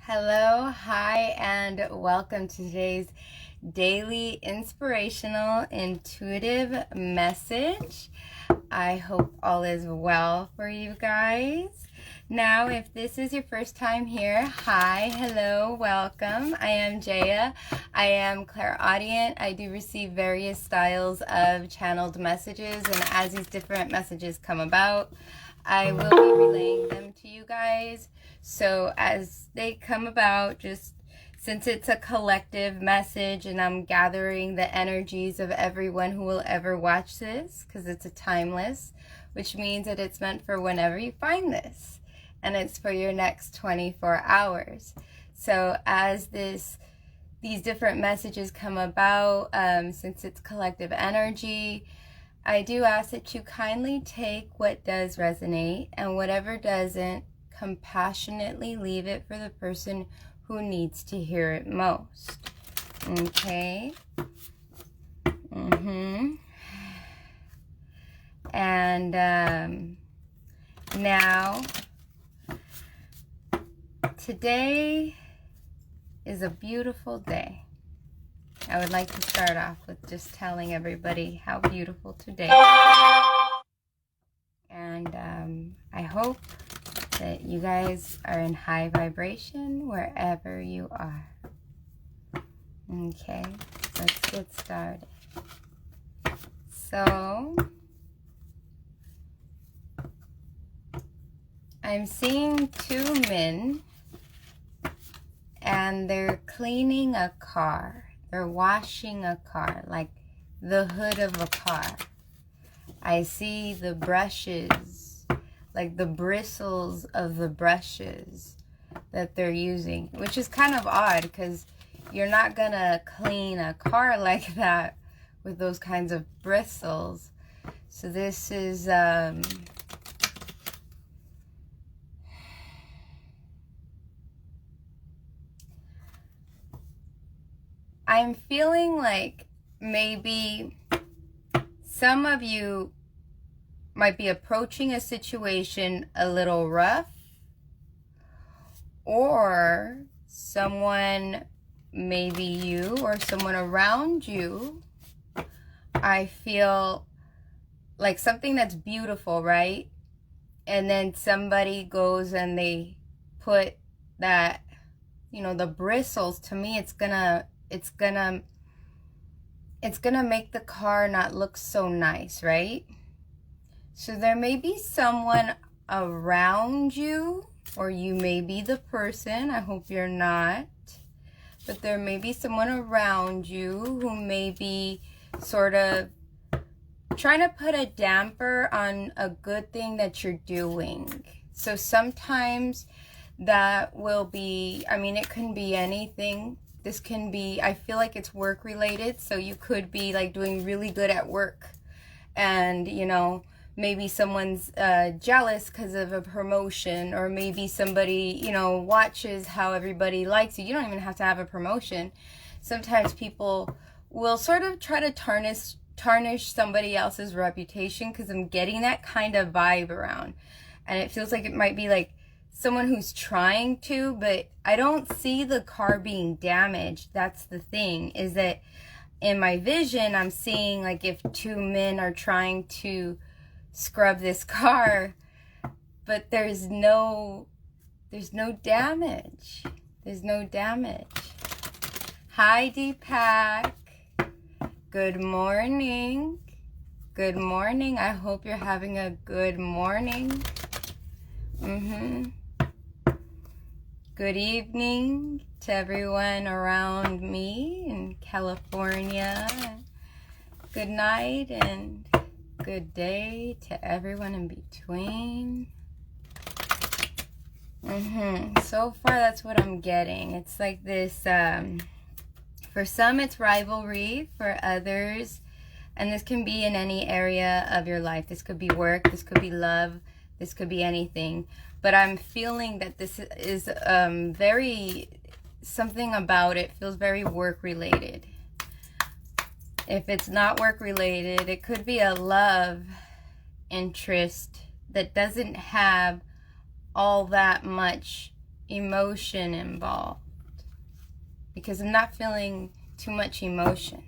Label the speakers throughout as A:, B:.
A: Hello, hi, and welcome to today's daily inspirational intuitive message. I hope all is well for you guys. Now, if this is your first time here, hi, hello, welcome. I am Jeya. I am clairaudient. I do receive various styles of channeled messages, and as these different messages come about, I will be relaying them to you guys. So as they come about, just since it's a collective message and I'm gathering the energies of everyone who will ever watch this, because it's a timeless, which means that it's meant for whenever you find this, and it's for your next 24 hours. So as these different messages come about, since it's collective energy, I do ask that you kindly take what does resonate, and whatever doesn't, compassionately leave it for the person who needs to hear it most. Okay? And now, today is a beautiful day. I would like to start off with just telling everybody how beautiful today is. And I hope that you guys are in high vibration wherever you are. Okay, let's get started. So, I'm seeing two men, and they're cleaning a car. They're washing a car, like the hood of a car. I see the brushes, like the bristles of the brushes that they're using, which is kind of odd because you're not gonna clean a car like that with those kinds of bristles. So this is I'm feeling like maybe some of you might be approaching a situation a little rough, or someone, maybe you or someone around you, I feel like something that's beautiful, right? And then somebody goes and they put that, the bristles. To me, it's gonna make the car not look so nice, right? So there may be someone around you, or you may be the person, I hope you're not, but there may be someone around you who may be sort of trying to put a damper on a good thing that you're doing. So sometimes that will be, it can be anything. This can be, I feel like it's work related, so you could be like doing really good at work, and maybe someone's jealous because of a promotion, or maybe somebody, watches how everybody likes you. You don't even have to have a promotion. Sometimes people will sort of try to tarnish somebody else's reputation, because I'm getting that kind of vibe around. And it feels like it might be like someone who's trying to, but I don't see the car being damaged. That's the thing, is that in my vision, I'm seeing like if two men are trying to scrub this car, but there's no damage. There's no damage. Hi, Deepak. Good morning. Good morning. I hope you're having a good morning. Good evening to everyone around me in California. Good night and good day to everyone in between. So far, that's what I'm getting. It's like this, for some it's rivalry, for others, and this can be in any area of your life. This could be work, this could be love, this could be anything. But I'm feeling that this is something about it feels very work related. If it's not work related, it could be a love interest that doesn't have all that much emotion involved, because I'm not feeling too much emotion.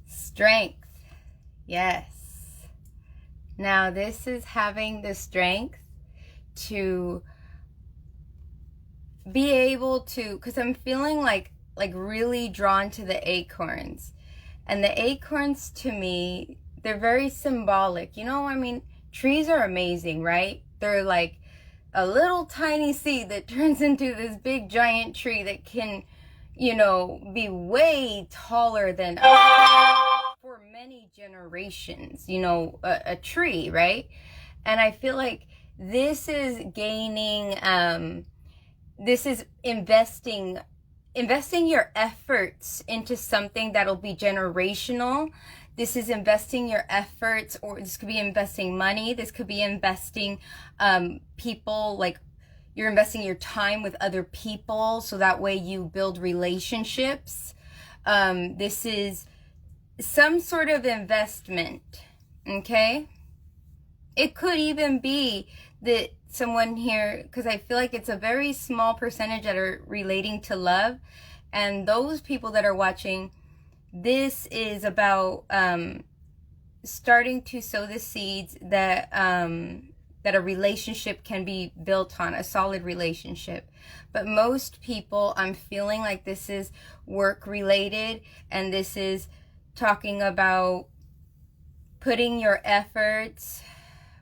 A: Strength. Yes. Now this is having the strength to be able to, because I'm feeling like really drawn to the acorns. And the acorns, to me, they're very symbolic. You know, I mean, trees are amazing, right? They're like a little tiny seed that turns into this big giant tree that can, you know, be way taller than us for many generations, you know, a tree, right? And I feel like this is gaining, this is investing your efforts into something that'll be generational. This is investing your efforts, or this could be investing money. This could be investing people, like you're investing your time with other people so that way you build relationships. This is some sort of investment, okay? It could even be that someone here, because I feel like it's a very small percentage that are relating to love, and those people that are watching, this is about starting to sow the seeds that that a relationship can be built on, a solid relationship. But most people, I'm feeling like this is work related, and this is talking about putting your efforts,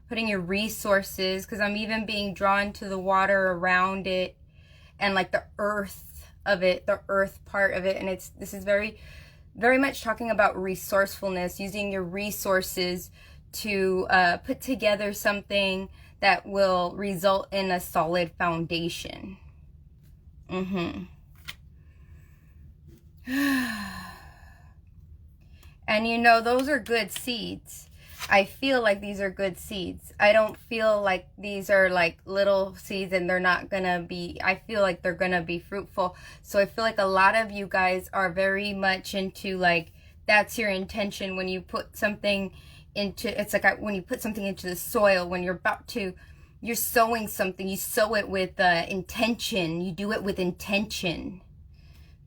A: putting your resources, because I'm even being drawn to the water around it and like the earth of it, the earth part of it. And this is very, very much talking about resourcefulness, using your resources to put together something that will result in a solid foundation. And you know, those are good seeds. I feel like these are good seeds. I don't feel like these are like little seeds and they're not gonna be, I feel like they're gonna be fruitful. So I feel like a lot of you guys are very much into, like, that's your intention when you put something into, it's like when you put something into the soil, when you're about to, you're sowing something, you sow it with intention. You do it with intention.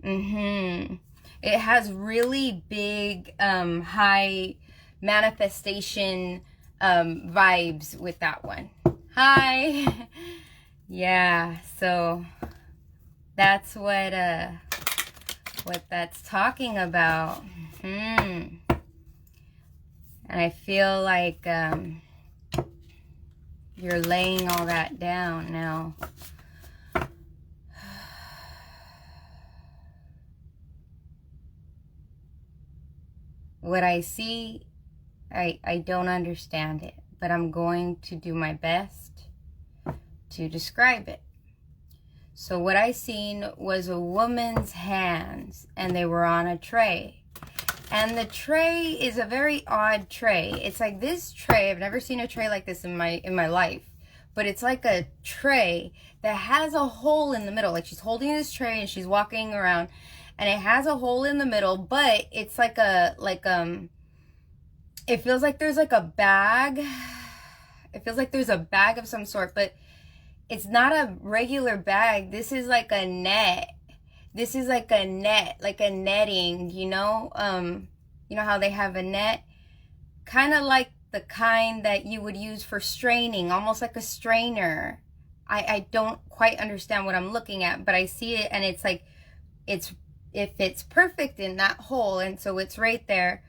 A: It has really big, high manifestation vibes with that one. Hi. Yeah, so that's what that's talking about. And I feel like you're laying all that down now. What I see, I don't understand it, but I'm going to do my best to describe it. So what I seen was a woman's hands, and they were on a tray. And the tray is a very odd tray. It's like this tray, I've never seen a tray like this in my life, but it's like a tray that has a hole in the middle. Like she's holding this tray and she's walking around, and it has a hole in the middle, but it's like it feels like there's like a bag. It feels like there's a bag of some sort, but it's not a regular bag. This is like a net. This is like a net, like a netting, you know? You know how they have a net? Kind of like the kind that you would use for straining, almost like a strainer. I don't quite understand what I'm looking at, but I see it, and it's like, it fits perfect in that hole, and so it's right there.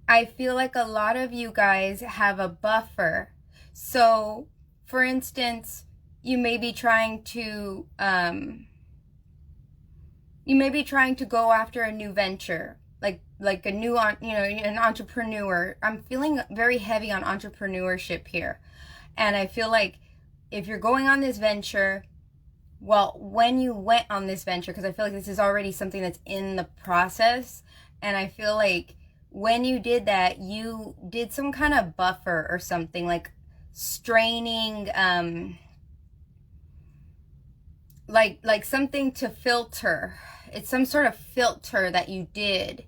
A: I feel like a lot of you guys have a buffer. So, for instance, you may be trying to go after a new venture, like a new, an entrepreneur. I'm feeling very heavy on entrepreneurship here. And I feel like if you're going on this venture, well, when you went on this venture, because I feel like this is already something that's in the process, and I feel like when you did that, you did some kind of buffer or something, like straining, like something to filter. It's some sort of filter that you did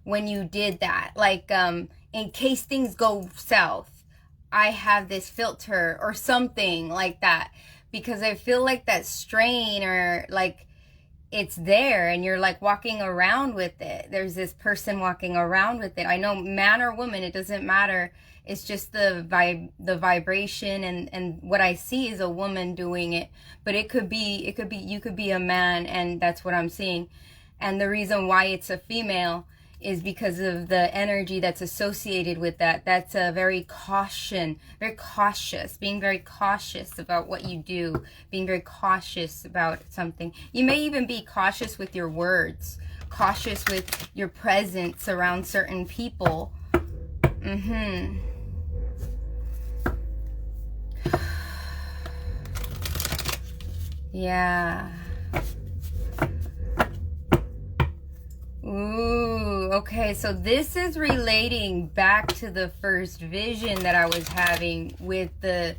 A: when you did that. Like, in case things go south, I have this filter or something like that. Because I feel like that strain, or like it's there and you're like walking around with it. There's this person walking around with it. I know, man or woman, it doesn't matter. It's just the vibration, and what I see is a woman doing it, but you could be a man, and that's what I'm seeing. And the reason why it's a female is because of the energy that's associated with that. That's a very cautious, being very cautious about what you do, being very cautious about something. You may even be cautious with your words, cautious with your presence around certain people. Yeah. Ooh, okay, so this is relating back to the first vision that I was having with the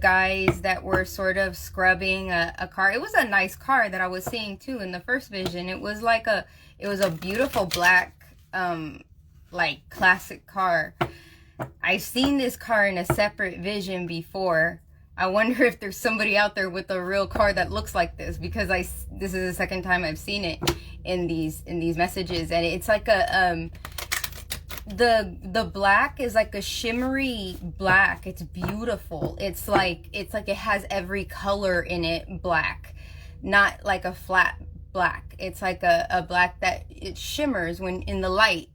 A: guys that were sort of scrubbing a car. It was a nice car that I was seeing too in the first vision. It was a beautiful black like classic car. I've seen this car in a separate vision before. I wonder if there's somebody out there with a real car that looks like this, because this is the second time I've seen it in these messages. And it's like a the black is like a shimmery black. It's beautiful. It's like it has every color in it black, not like a flat black. It's like a black that it shimmers when in the light.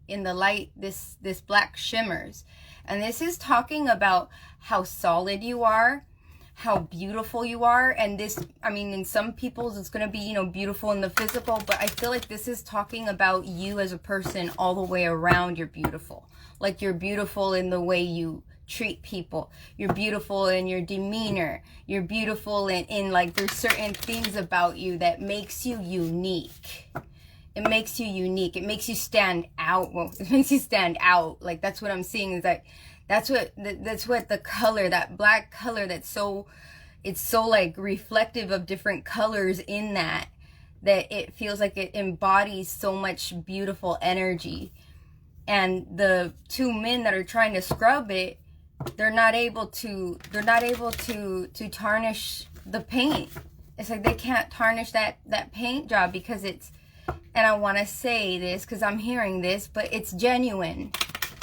A: This black shimmers. And this is talking about how solid you are, how beautiful you are. And this, I mean, in some people's it's going to be, you know, beautiful in the physical, but I feel like this is talking about you as a person all the way around. You're beautiful. Like, you're beautiful in the way you treat people. You're beautiful in your demeanor. You're beautiful in like, there's certain things about you that makes you unique. It makes you unique. It makes you stand out. Well, it makes you stand out. Like, that's what I'm seeing, is that that's what the color, that black color, it's so like reflective of different colors in that it feels like it embodies so much beautiful energy. And the two men that are trying to scrub it, they're not able to tarnish the paint. It's like they can't tarnish that paint job because it's, and I want to say this because I'm hearing this, but it's genuine.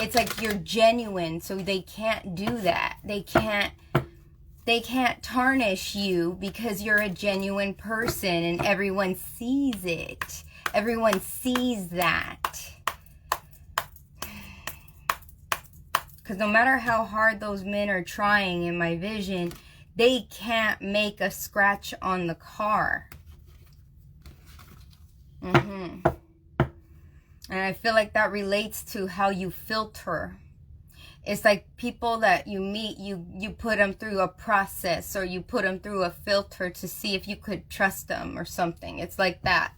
A: It's like you're genuine, so they can't do that. They can't tarnish you because you're a genuine person, and everyone sees it. Everyone sees that. Because no matter how hard those men are trying in my vision, they can't make a scratch on the car. And I feel like that relates to how you filter. It's like people that you meet, you put them through a process, or you put them through a filter to see if you could trust them or something. It's like that.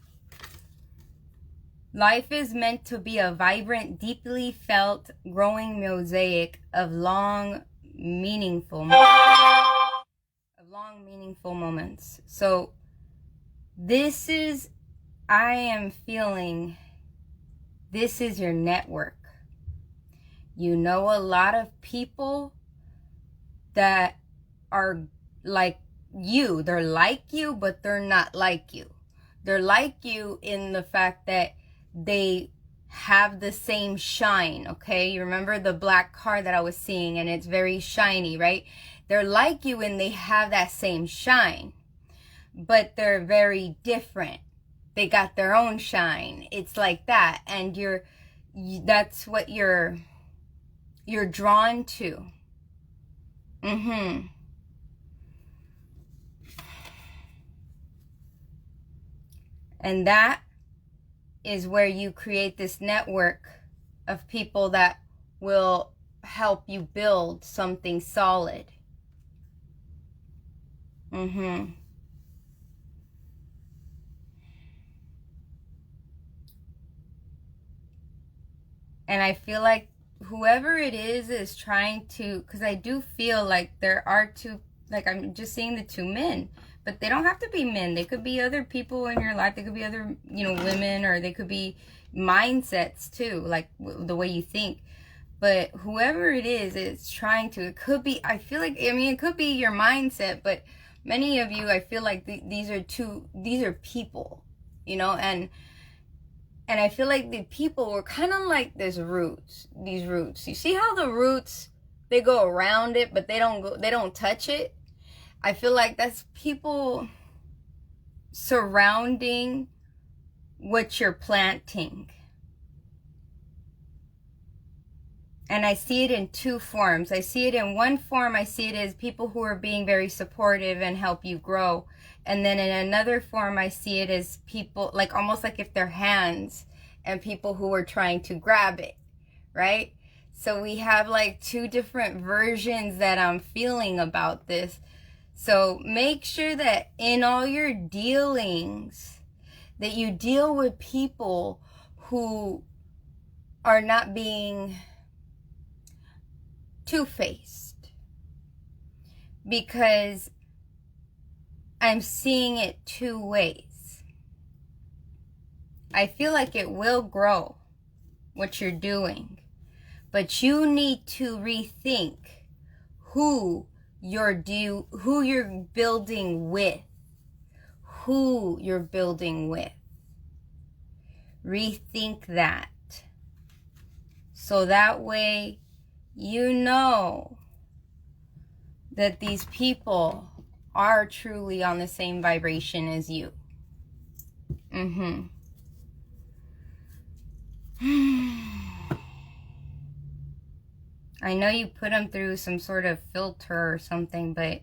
A: Life is meant to be a vibrant, deeply felt, growing mosaic of long, meaningful moments. So this is, I am feeling, this is your network. You know a lot of people that are like you. They're like you, but they're not like you. They're like you in the fact that they have the same shine, okay? You remember the black car that I was seeing, and it's very shiny, right? They're like you and they have that same shine, but they're very different. They got their own shine. It's like that, and that's what you're drawn to. And that is where you create this network of people that will help you build something solid. And I feel like whoever it is trying to, because I do feel like there are two, like I'm just seeing the two men, but they don't have to be men. They could be other people in your life. They could be other, women, or they could be mindsets too, like the way you think. But whoever it is, it's trying to, it could be, I feel like, I mean, it could be your mindset, but many of you, I feel like these are people, you know, and I feel like the people were kind of like these roots. You see how the roots, they go around it, but they don't touch it? I feel like that's people surrounding what you're planting. And I see it in two forms. I see it in one form, I see it as people who are being very supportive and help you grow. And then in another form, I see it as people, like almost like if they're hands and people who are trying to grab it, right? So we have like two different versions that I'm feeling about this. So make sure that in all your dealings, that you deal with people who are not being two-faced, because I'm seeing it two ways. I feel like it will grow what you're doing, but you need to rethink who you're building with. Who you're building with. Rethink that. So that way you know that these people are truly on the same vibration as you. I know you put them through some sort of filter or something, but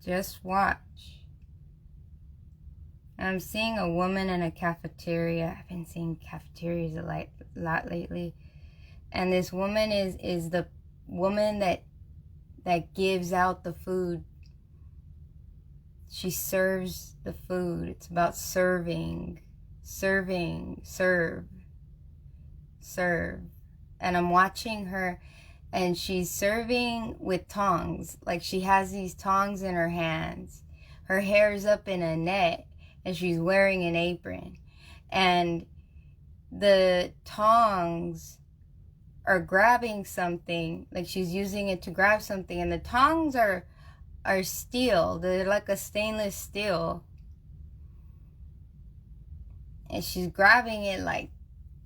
A: just watch. I'm seeing a woman in a cafeteria. I've been seeing cafeterias a lot lately. And this woman is the woman that gives out the food. She serves the food. It's about serving, serve. And I'm watching her, and she's serving with tongs. Like she has these tongs in her hands. Her hair's up in a net, and she's wearing an apron. And the tongs are grabbing something, like she's using it to grab something, and the tongs are steel. They're like a stainless steel. And she's grabbing it like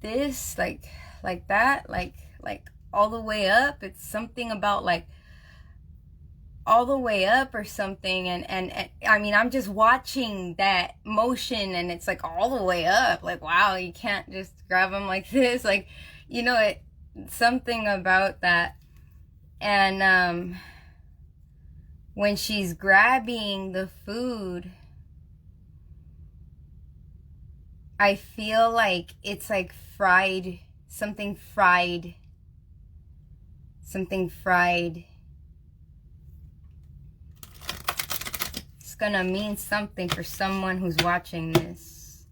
A: this, like that, like all the way up. It's something about like all the way up or something, and I mean, I'm just watching that motion, and it's like all the way up. Like, wow, you can't just grab them like this, like, you know, something about that. And when she's grabbing the food, I feel like it's like fried, something fried. It's gonna mean something for someone who's watching this.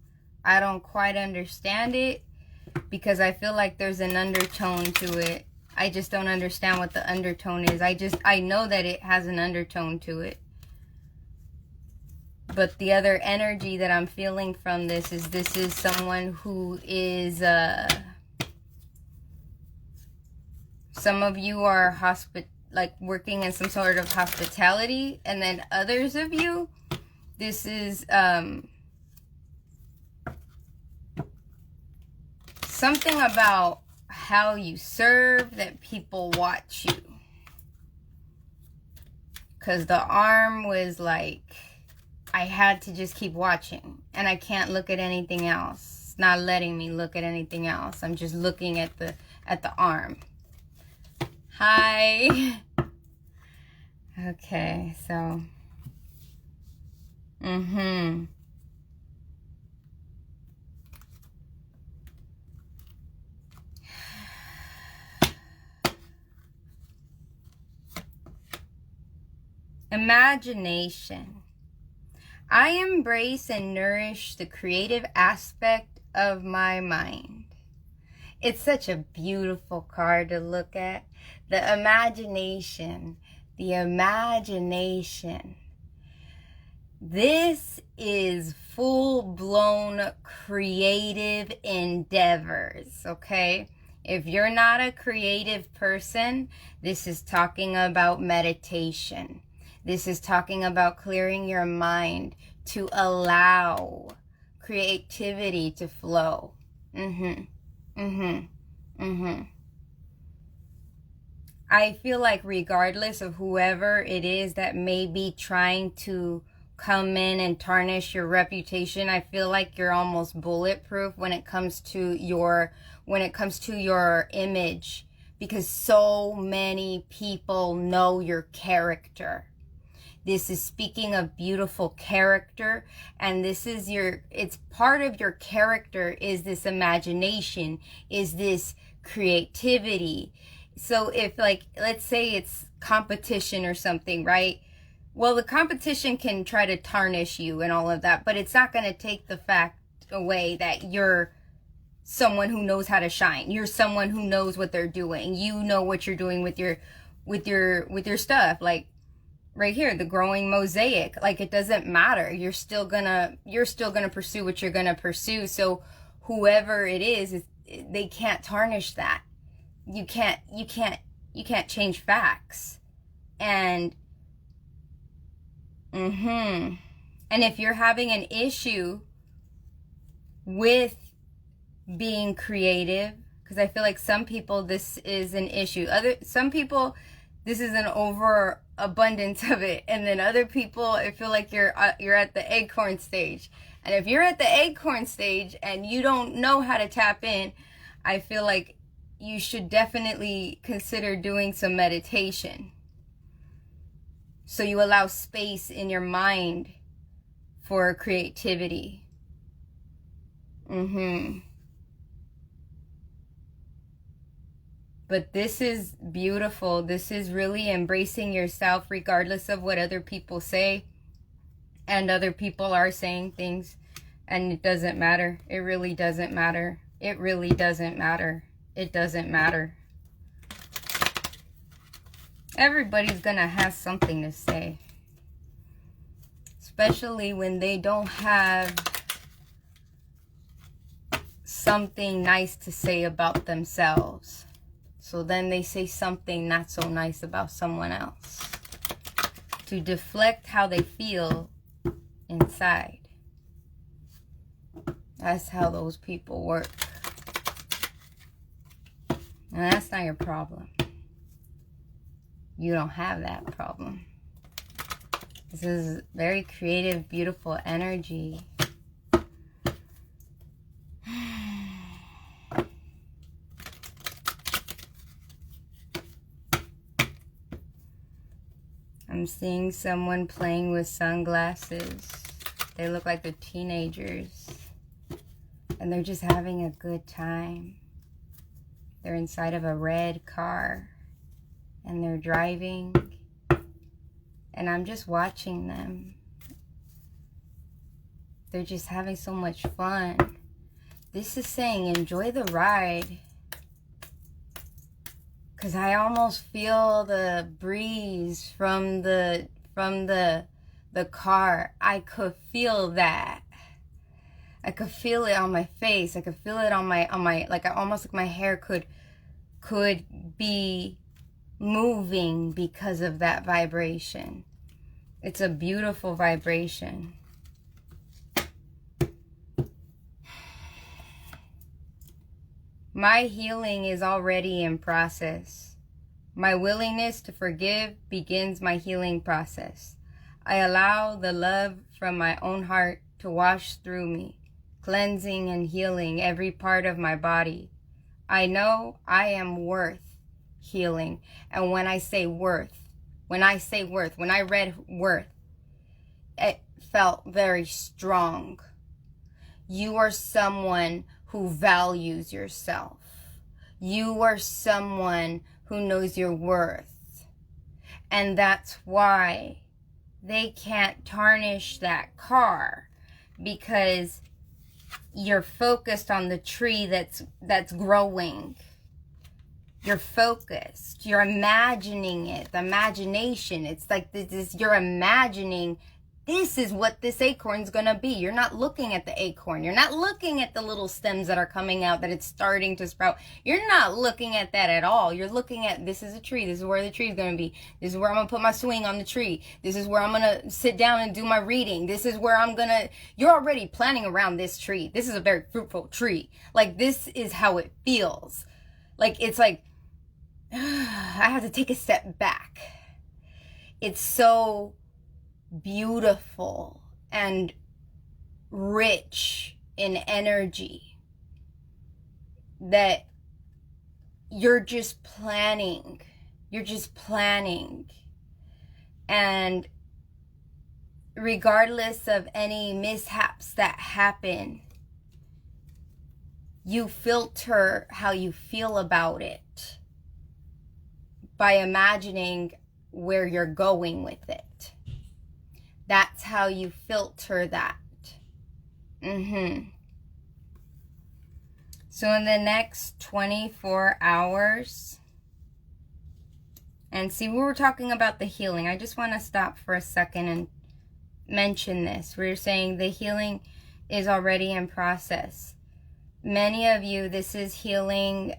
A: I don't quite understand it, because I feel like there's an undertone to it. I just don't understand what the undertone is. I know that it has an undertone to it. But the other energy that I'm feeling from this is someone who is, some of you are like working in some sort of hospitality, and then others of you, this is something about how you serve that people watch you. Because the arm was like, I had to just keep watching, and I can't look at anything else. It's not letting me look at anything else. I'm just looking at the arm. Hi. Okay, so imagination. I embrace and nourish the creative aspect of my mind. It's such a beautiful card to look at. The imagination, the imagination. This is full-blown creative endeavors, okay? If you're not a creative person, this is talking about meditation. This is talking about clearing your mind to allow creativity to flow. I feel like regardless of whoever it is that may be trying to come in and tarnish your reputation, I feel like you're almost bulletproof when it comes to your image, because so many people know your character. This is speaking of beautiful character, and this is it's part of your character is this imagination, is this creativity. So if, like, let's say it's competition or something, right? Well, the competition can try to tarnish you and all of that, but it's not going to take the fact away that you're someone who knows how to shine. You're someone who knows what they're doing. You know what you're doing with your stuff. Like right here, the growing mosaic. Like, it doesn't matter. You're still gonna pursue what you're gonna pursue. So whoever it is, they can't tarnish that. You can't change facts. And and if you're having an issue with being creative, because I feel like some people this is an issue. Some people this is an overabundance of it, and then other people I feel like you're at the acorn stage. And if you're at the acorn stage and you don't know how to tap in, I feel like you should definitely consider doing some meditation, so you allow space in your mind for creativity. But this is beautiful. This is really embracing yourself regardless of what other people say. And other people are saying things, and it doesn't matter. It really doesn't matter. It really doesn't matter. It doesn't matter. Everybody's gonna have something to say, especially when they don't have something nice to say about themselves. So then they say something not so nice about someone else to deflect how they feel inside. That's how those people work. And that's not your problem. You don't have that problem. This is very creative, beautiful energy. I'm seeing someone playing with sunglasses. They look like they're teenagers. And they're just having a good time. They're inside of a red car. And they're driving. And I'm just watching them. They're just having so much fun. This is saying enjoy the ride. Because I almost feel the breeze from the car. I could feel that. I could feel it on my face. I could feel it on my like almost like my hair could be moving because of that vibration. It's a beautiful vibration. My healing is already in process. My willingness to forgive begins my healing process. I allow the love from my own heart to wash through me, cleansing and healing every part of my body. I know I am worth healing. And when I say worth, when I read worth, it felt very strong. You are someone who values yourself. You are someone who knows your worth. And that's why they can't tarnish that car, because you're focused on the tree that's growing. You're focused. You're imagining it. The imagination. It's like this, you're imagining this is what this acorn's gonna be. You're not looking at the acorn. You're not looking at the little stems that are coming out, that it's starting to sprout. You're not looking at that at all. You're looking at, this is a tree. This is where the tree's gonna be. This is where I'm gonna put my swing on the tree. This is where I'm gonna sit down and do my reading. This is where you're already planning around this tree. This is a very fruitful tree. Like, this is how it feels. Like, it's like, I have to take a step back. It's so beautiful and rich in energy that you're just planning. And regardless of any mishaps that happen, you filter how you feel about it by imagining where you're going with it. That's how you filter that. So in the next 24 hours, and see, we were talking about the healing. I just want to stop for a second and mention this. We're saying the healing is already in process. Many of you, this is healing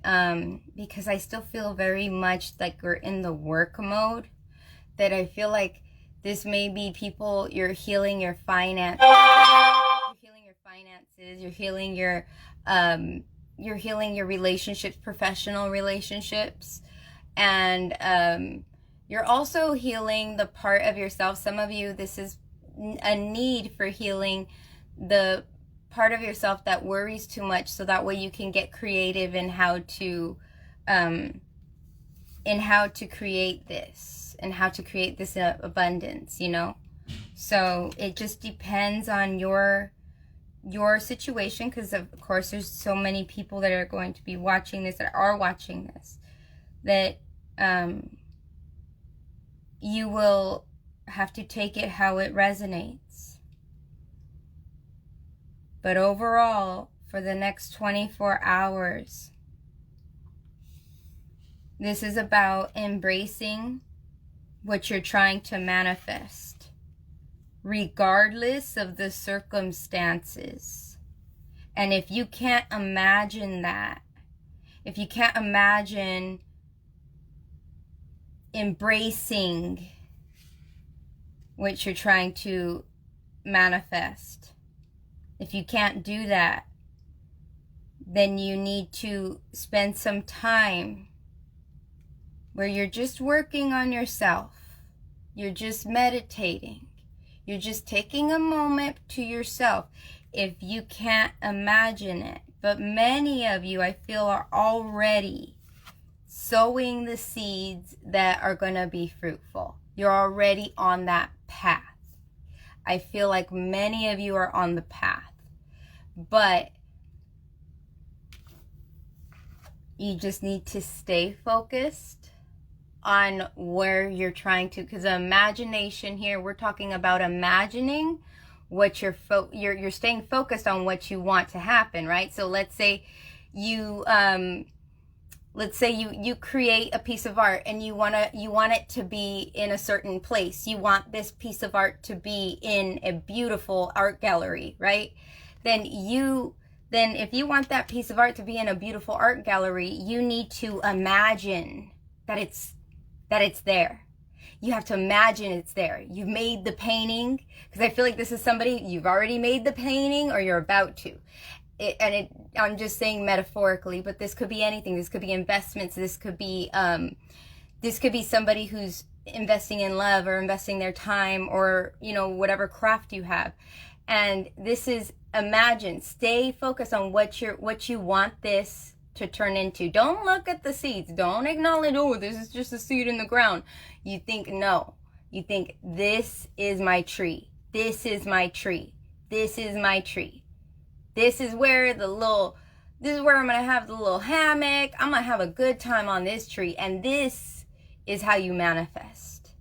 A: because I still feel very much like we're in the work mode. That I feel like this may be people, you're healing your finances. You're healing your relationships, professional relationships. And you're also healing the part of yourself. Some of you, this is a need for healing the part of yourself that worries too much, so that way you can get creative in how to create this. And how to create this abundance, you know? So it just depends on your situation, because of course there's so many people that are going to be watching this, that are watching this, that you will have to take it how it resonates. But overall, for the next 24 hours, this is about embracing what you're trying to manifest, regardless of the circumstances. And if you can't imagine that, if you can't imagine embracing what you're trying to manifest, if you can't do that, then you need to spend some time where you're just working on yourself. You're just meditating. You're just taking a moment to yourself if you can't imagine it. But many of you, I feel, are already sowing the seeds that are going to be fruitful. You're already on that path. I feel like many of you are on the path. But you just need to stay focused on where you're trying to, because imagination here, we're talking about imagining what you're staying focused on what you want to happen, right? So let's say you create a piece of art and you want it to be in a certain place. You want this piece of art to be in a beautiful art gallery, right? Then if you want that piece of art to be in a beautiful art gallery, you need to imagine that it's there. You have to imagine it's there. You've made the painting, because I feel like this is somebody, you've already made the painting or you're about to. I'm just saying metaphorically, but this could be anything. This could be investments. This could be somebody who's investing in love or investing their time, or, you know, whatever craft you have. And this is imagine. Stay focused on what you want this to turn into. Don't look at the seeds. Don't acknowledge, oh, this is just a seed in the ground. You think, no. You think, this is my tree. This is my tree. This is my tree. This is where I'm going to have the little hammock. I'm going to have a good time on this tree. And this is how you manifest.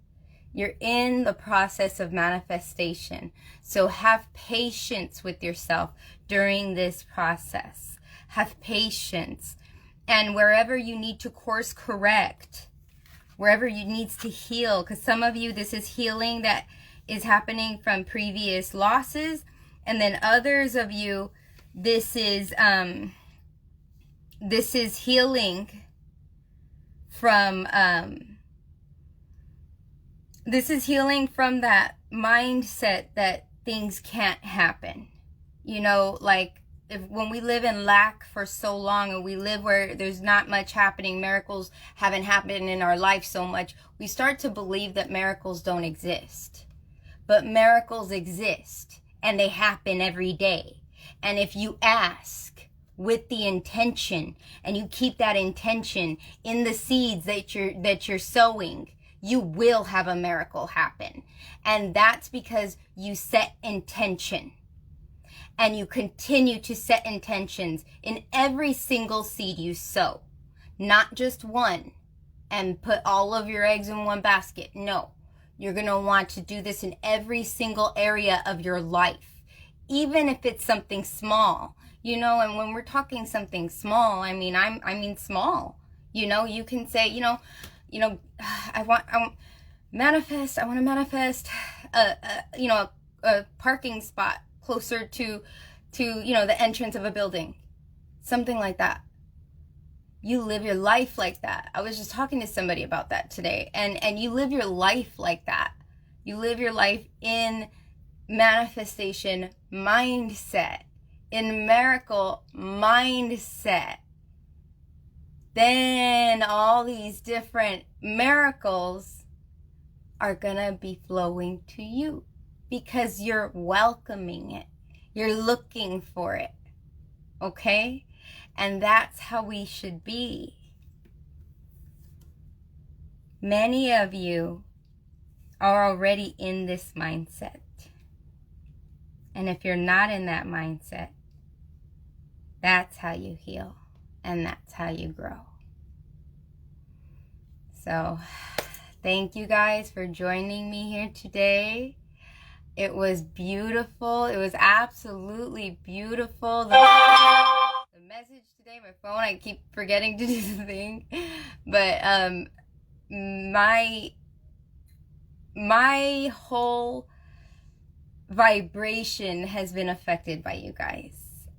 A: You're in the process of manifestation. So have patience with yourself during this process. Have patience And wherever you need to course correct, wherever you needs to heal, because some of you, this is healing that is happening from previous losses, and then others of you, this is healing from that mindset that things can't happen. You know, like when we live in lack for so long, and we live where there's not much happening, miracles haven't happened in our life so much, we start to believe that miracles don't exist. But miracles exist, and they happen every day. And if you ask with the intention, and you keep that intention in the seeds that you're sowing, you will have a miracle happen. And that's because you set intention. And you continue to set intentions in every single seed you sow. Not just one and put all of your eggs in one basket. No, you're going to want to do this in every single area of your life. Even if it's something small, you know, and when we're talking something small, I mean small. You know, you can say, I want to manifest a parking spot closer to the entrance of a building, something like that. You live your life like that. I was just talking to somebody about that today, and you live your life like that. You live your life in manifestation mindset, in miracle mindset. Then all these different miracles are gonna be flowing to you, because you're welcoming it. You're looking for it. Okay? And that's how we should be. Many of you are already in this mindset. And if you're not in that mindset, that's how you heal. And that's how you grow. So, thank you guys for joining me here today. It was beautiful. It was absolutely beautiful. The message today, my phone, I keep forgetting to do the thing. But my whole vibration has been affected by you guys.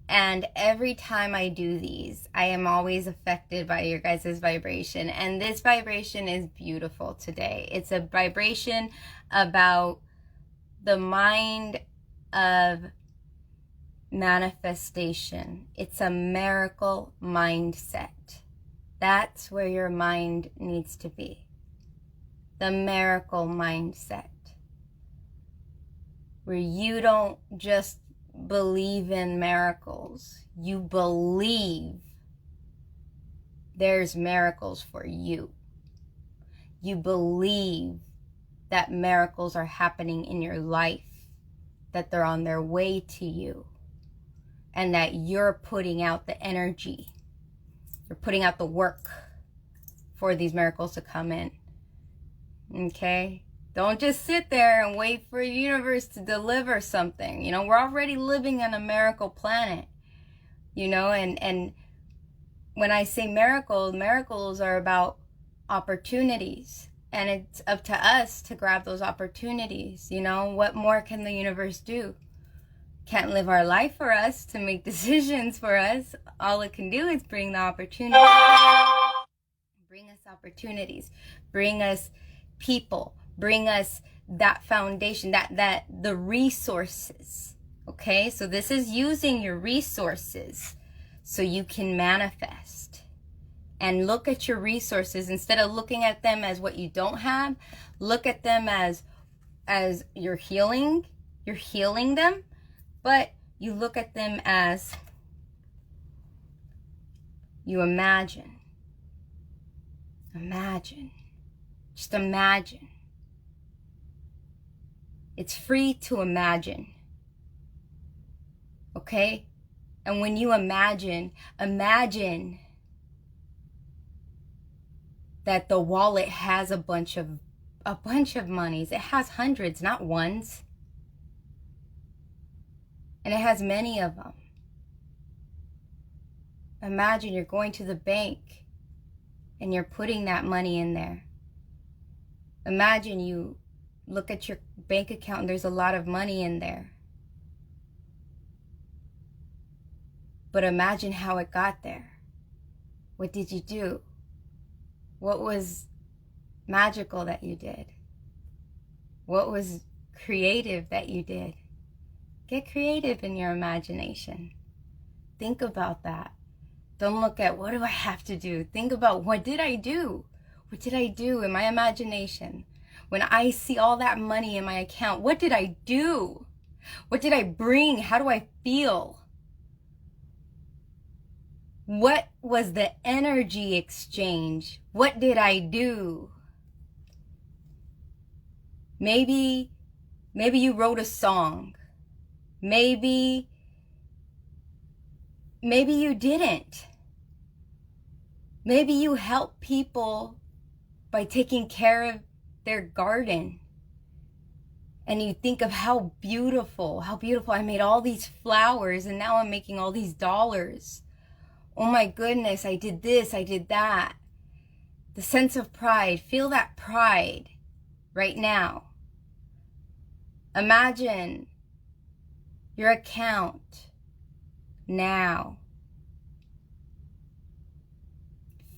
A: And every time I do these, I am always affected by your guys' vibration. And this vibration is beautiful today. It's a vibration about the mind of manifestation. It's a miracle mindset. That's where your mind needs to be. The miracle mindset. Where you don't just believe in miracles. You believe there's miracles for you. You believe that miracles are happening in your life, that they're on their way to you, and that you're putting out the energy, you're putting out the work for these miracles to come in. Okay? Don't just sit there and wait for the universe to deliver something. You know, we're already living on a miracle planet. You know, and when I say miracles are about opportunities. And it's up to us to grab those opportunities. You know, what more can the universe do? Can't live our life for us, to make decisions for us. All it can do is bring the opportunity. Bring us opportunities. Bring us people. Bring us that foundation, that the resources. Okay, so this is using your resources so you can manifest. And look at your resources. Instead of looking at them as what you don't have, look at them as you're healing them, but you look at them as you imagine. Just imagine. It's free to imagine. Okay? And when you imagine that the wallet has a bunch of monies. It has hundreds, not ones. And it has many of them. Imagine you're going to the bank and you're putting that money in there. Imagine you look at your bank account and there's a lot of money in there. But imagine how it got there. What did you do? What was magical that you did? What was creative that you did? Get creative in your imagination. Think about that. Don't look at what do I have to do. Think about what did I do? What did I do in my imagination? When I see all that money in my account, what did I do? What did I bring? How do I feel? What was the energy exchange? What did I do? Maybe you wrote a song. Maybe you didn't. Maybe you helped people by taking care of their garden. And you think of how beautiful I made all these flowers and now I'm making all these dollars. Oh my goodness, I did this, I did that. The sense of pride, feel that pride right now. Imagine your account now.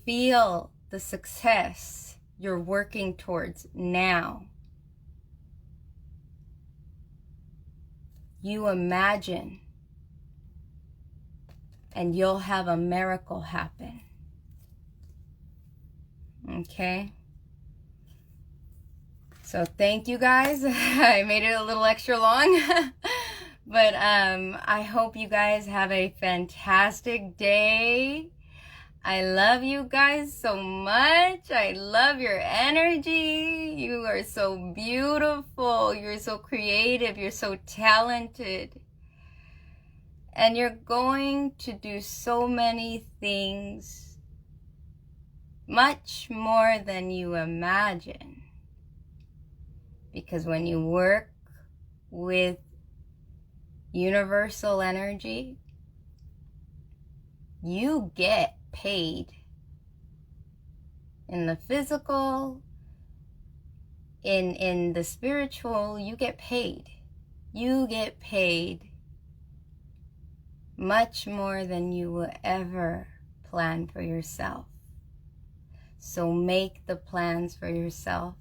A: Feel the success you're working towards now. You imagine, and you'll have a miracle happen. Okay? So thank you guys. I made it a little extra long. But I hope you guys have a fantastic day. I love you guys so much. I love your energy. You are so beautiful. You're so creative. You're so talented. And you're going to do so many things, much more than you imagine. Because when you work with universal energy, you get paid. In the physical, in the spiritual, you get paid. You get paid much more than you will ever plan for yourself. So make the plans for yourself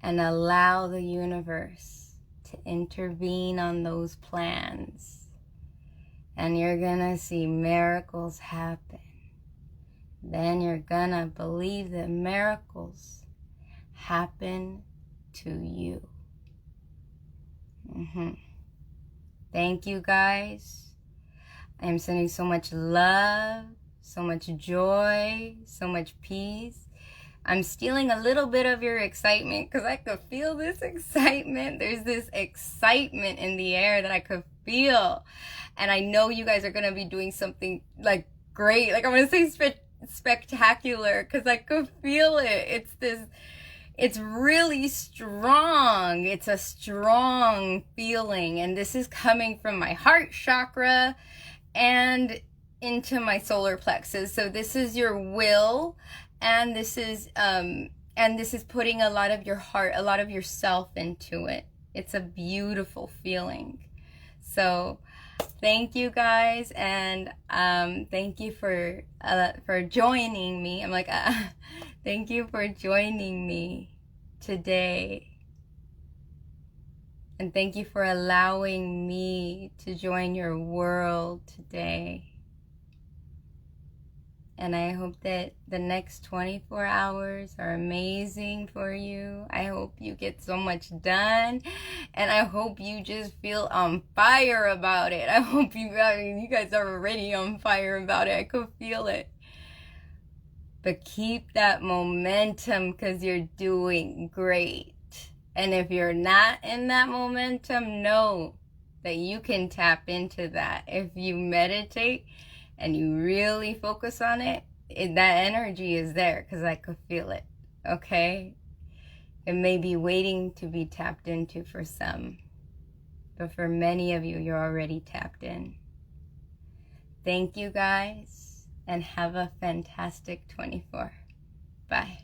A: and allow the universe to intervene on those plans. And you're gonna see miracles happen. Then you're gonna believe that miracles happen to you. Thank you guys. I am sending so much love, so much joy, so much peace. I'm stealing a little bit of your excitement because I could feel this excitement. There's this excitement in the air that I could feel. And I know you guys are going to be doing something like great. Like I'm going to say spectacular because I could feel it. It's really strong. It's a strong feeling. And this is coming from my heart chakra and into my solar plexus. So this is your will, and this is putting a lot of your heart, a lot of yourself into it. It's a beautiful feeling. So thank you guys, and thank you for joining me. I'm like, thank you for joining me today. And thank you for allowing me to join your world today. And I hope that the next 24 hours are amazing for you. I hope you get so much done. And I hope you just feel on fire about it. I hope you guys are already on fire about it. I could feel it. But keep that momentum because you're doing great. And if you're not in that momentum, know that you can tap into that. If you meditate and you really focus on it, that energy is there because I could feel it, okay? It may be waiting to be tapped into for some, but for many of you, you're already tapped in. Thank you guys, and have a fantastic 24. Bye.